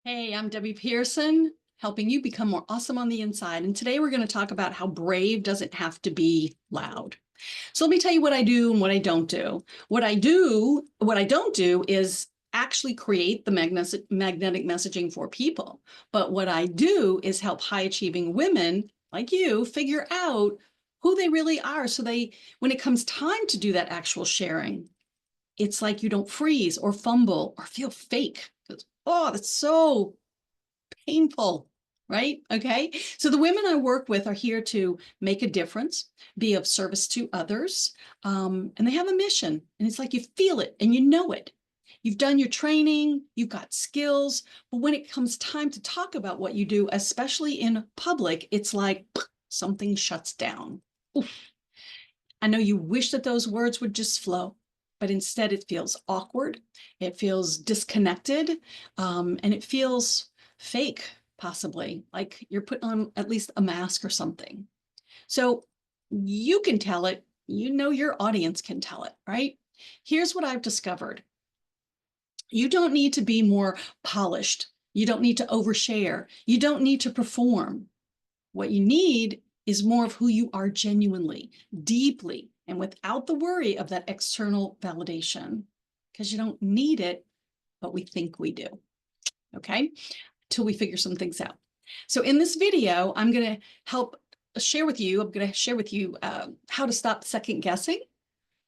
Hey, I'm Debbie Pearson, helping you become more awesome on the inside. And today we're going to talk about how brave doesn't have to be loud. So let me tell you what I do and what I don't do. What I don't do is actually create the magnetic messaging for people. But what I do is help high achieving women like you figure out who they really are. So when it comes time to do that actual sharing, it's like you don't freeze or fumble or feel fake. Oh, that's so painful, right? Okay. So the women I work with are here to make a difference, be of service to others. And they have a mission. And it's like you feel it and you know it. You've done your training, you've got skills. But when it comes time to talk about what you do, especially in public, it's like something shuts down. Oof. I know you wish that those words would just flow, but instead it feels awkward, it feels disconnected, and it feels fake, possibly, like you're putting on at least a mask or something. So you can tell it, you know your audience can tell it, right? Here's what I've discovered. You don't need to be more polished. You don't need to overshare. You don't need to perform. What you need is more of who you are genuinely, deeply, and without the worry of that external validation, because you don't need it, but we think we do. Okay, till we figure some things out. So in this video, I'm going to share with you how to stop second guessing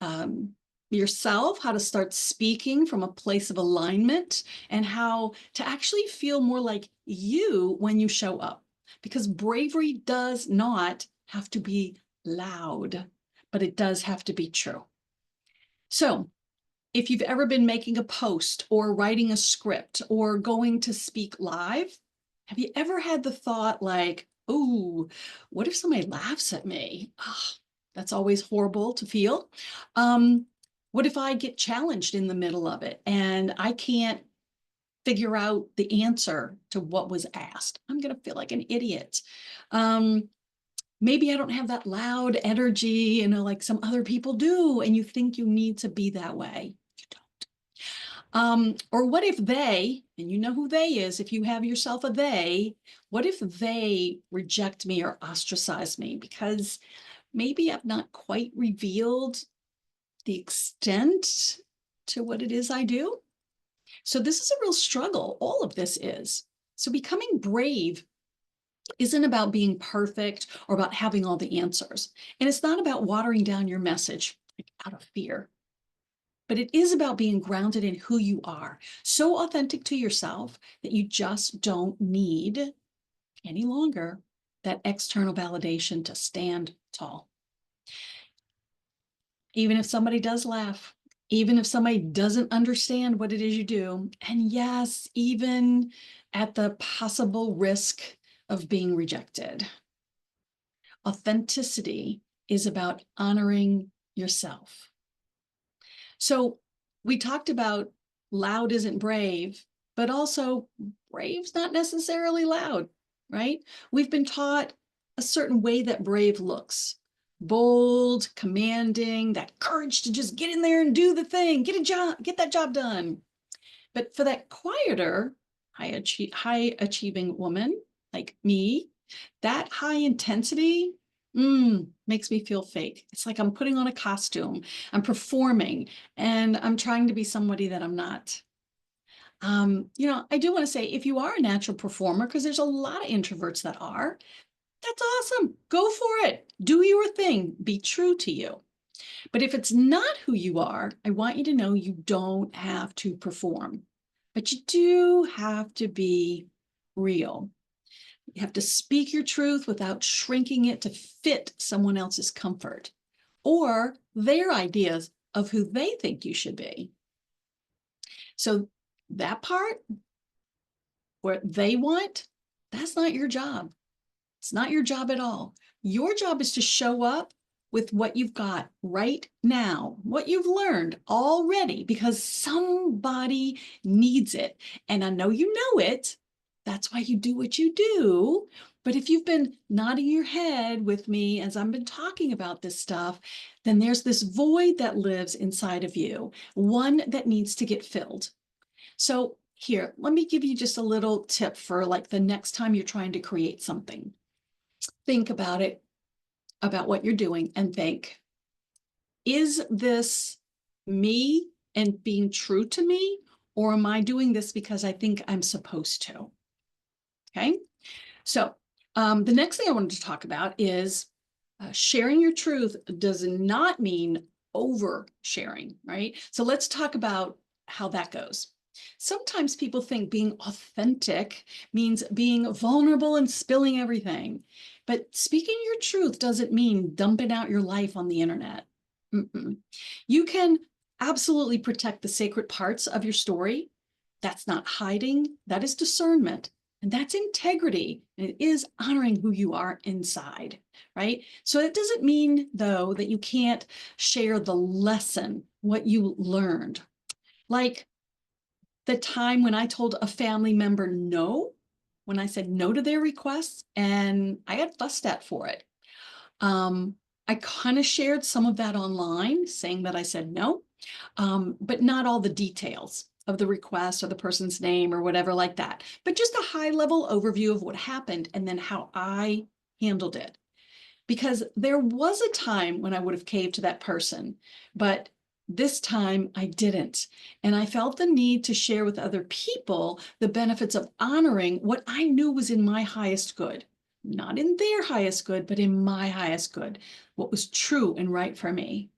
um, yourself, how to start speaking from a place of alignment, and how to actually feel more like you when you show up. Because bravery does not have to be loud, but it does have to be true. So, if you've ever been making a post or writing a script or going to speak live, have you ever had the thought like, oh, what if somebody laughs at me? Oh, that's always horrible to feel. Um, what if I get challenged in the middle of it and I can't figure out the answer to what was asked? I'm going to feel like an idiot. Um, Maybe I don't have that loud energy, like some other people do, and you think you need to be that way. You don't. Or what if they, and you know who they is, if you have yourself a they, what if they reject me or ostracize me because maybe I've not quite revealed the extent to what it is I do? So this is a real struggle. All of this is. So becoming brave isn't about being perfect or about having all the answers. And it's not about watering down your message out of fear, but it is about being grounded in who you are, so authentic to yourself that you just don't need any longer that external validation to stand tall. Even if somebody does laugh, even if somebody doesn't understand what it is you do, and yes, even at the possible risk of being rejected. Authenticity is about honoring yourself. So we talked about loud isn't brave, but also brave's not necessarily loud, right? We've been taught a certain way that brave looks: bold, commanding, that courage to just get in there and do the thing, get that job done. But for that quieter, high achieving woman like me, that high intensity makes me feel fake. It's like I'm putting on a costume, I'm performing, and I'm trying to be somebody that I'm not. I do want to say if you are a natural performer, because there's a lot of introverts that are, that's awesome. Go for it. Do your thing. Be true to you. But if it's not who you are, I want you to know you don't have to perform, but you do have to be real. You have to speak your truth without shrinking it to fit someone else's comfort or their ideas of who they think you should be. So that part where they want, that's not your job. It's not your job at all. Your job is to show up with what you've got right now, what you've learned already, because somebody needs it. And I know you know it. That's why you do what you do. But if you've been nodding your head with me as I've been talking about this stuff, then there's this void that lives inside of you, one that needs to get filled. So Here, let me give you just a little tip for like the next time you're trying to create something. Think about it, about what you're doing, and think, is this me and being true to me, or am I doing this because I think I'm supposed to? Okay. So the next thing I wanted to talk about is sharing your truth does not mean oversharing, right? So let's talk about how that goes. Sometimes people think being authentic means being vulnerable and spilling everything. But speaking your truth doesn't mean dumping out your life on the internet. Mm-mm. You can absolutely protect the sacred parts of your story. That's not hiding, that is discernment. And that's integrity. And it is honoring who you are inside, right? So it doesn't mean, though, that you can't share the lesson, what you learned. Like the time when I told a family member no, when I said no to their requests, and I got fussed at for it. I kind of shared some of that online, saying that I said no, but not all the details of the request or the person's name or whatever like that, but just a high level overview of what happened and then how I handled it. Because there was a time when I would have caved to that person, but this time I didn't. And I felt the need to share with other people the benefits of honoring what I knew was in my highest good, not in their highest good, but in my highest good, what was true and right for me.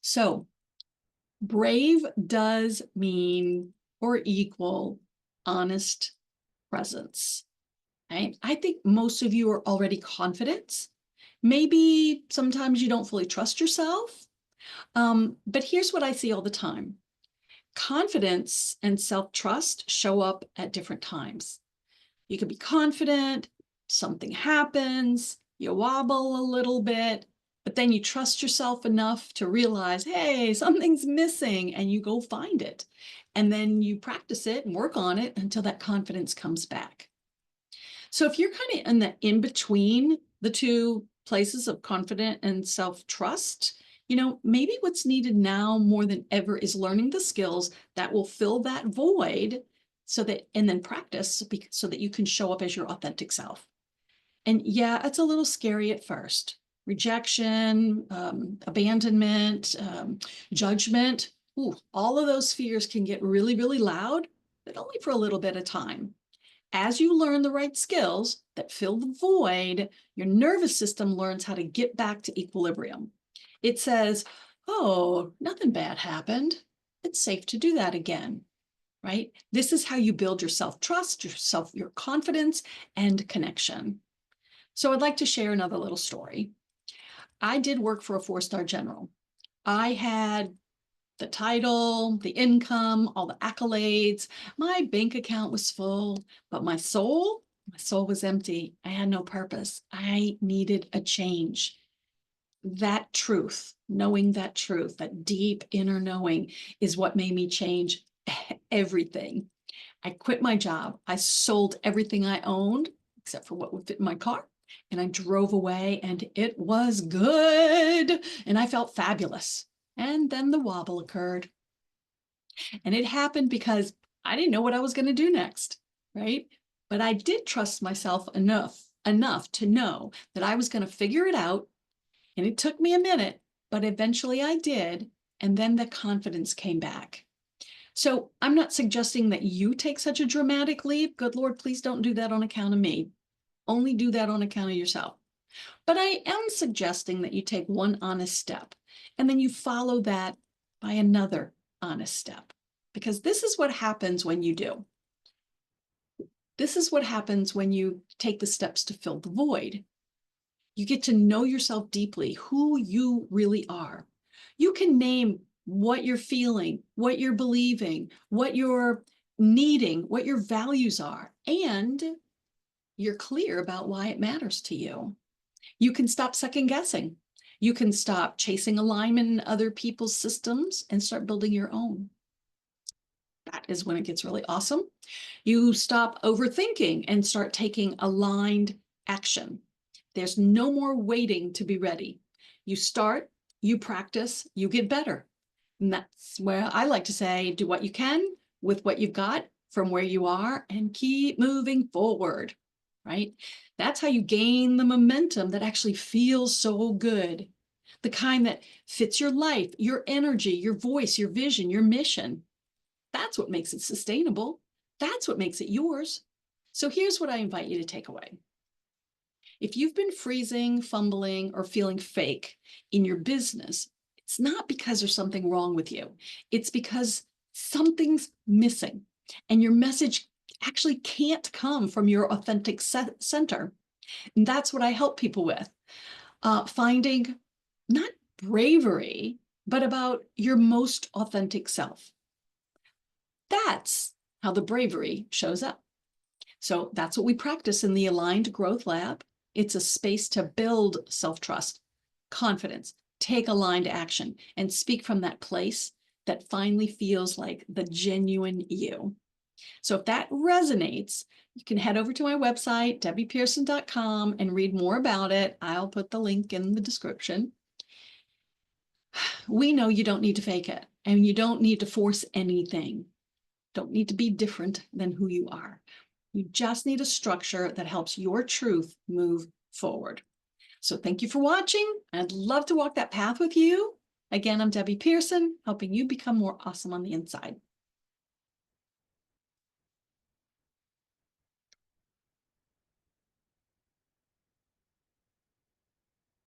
So brave does mean or equal honest presence. Right? I think most of you are already confident. Maybe sometimes you don't fully trust yourself. But here's what I see all the time. Confidence and self-trust show up at different times. You can be confident, something happens, you wobble a little bit, but then you trust yourself enough to realize, hey, something's missing, and you go find it. And then you practice it and work on it until that confidence comes back. So if you're kind of in the in between the two places of confident and self-trust, maybe what's needed now more than ever is learning the skills that will fill that void and then practice so that you can show up as your authentic self. And yeah, it's a little scary at first. Rejection, abandonment, judgment, all of those fears can get really, really loud, but only for a little bit of time. As you learn the right skills that fill the void, your nervous system learns how to get back to equilibrium. It says, oh, nothing bad happened. It's safe to do that again, right? This is how you build your self-trust, your confidence, and connection. So I'd like to share another little story. I did work for a 4-star general. I had the title, the income, all the accolades. My bank account was full, but my soul was empty. I had no purpose. I needed a change. That truth, knowing that truth, that deep inner knowing is what made me change everything. I quit my job. I sold everything I owned, except for what would fit in my car. And I drove away, and it was good. And I felt fabulous. And then the wobble occurred. And it happened because I didn't know what I was going to do next, right? But I did trust myself enough to know that I was going to figure it out. And it took me a minute, but eventually I did. And then the confidence came back. So I'm not suggesting that you take such a dramatic leap. Good Lord, please don't do that on account of me. Only do that on account of yourself. But I am suggesting that you take one honest step and then you follow that by another honest step. Because this is what happens when you do. This is what happens when you take the steps to fill the void. You get to know yourself deeply, who you really are. You can name what you're feeling, what you're believing, what you're needing, what your values are, and you're clear about why it matters to you. You can stop second guessing. You can stop chasing alignment in other people's systems and start building your own. That is when it gets really awesome. You stop overthinking and start taking aligned action. There's no more waiting to be ready. You start, you practice, you get better. And that's where I like to say, do what you can, with what you've got from where you are and keep moving forward, right? That's how you gain the momentum that actually feels so good, the kind that fits your life, your energy, your voice, your vision, your mission. That's what makes it sustainable. That's what makes it yours. So here's what I invite you to take away. If you've been freezing, fumbling, or feeling fake in your business, it's not because there's something wrong with you. It's because something's missing and your message actually can't come from your authentic center. And that's what I help people with, finding not bravery, but about your most authentic self. That's how the bravery shows up. So that's what we practice in the Aligned Growth Lab. It's a space to build self-trust, confidence, take aligned action, and speak from that place that finally feels like the genuine you. So if that resonates, you can head over to my website, debbiepearson.com, and read more about it. I'll put the link in the description. We know you don't need to fake it, and you don't need to force anything. Don't need to be different than who you are. You just need a structure that helps your truth move forward. So thank you for watching. I'd love to walk that path with you. Again, I'm Debbie Pearson, helping you become more awesome on the inside.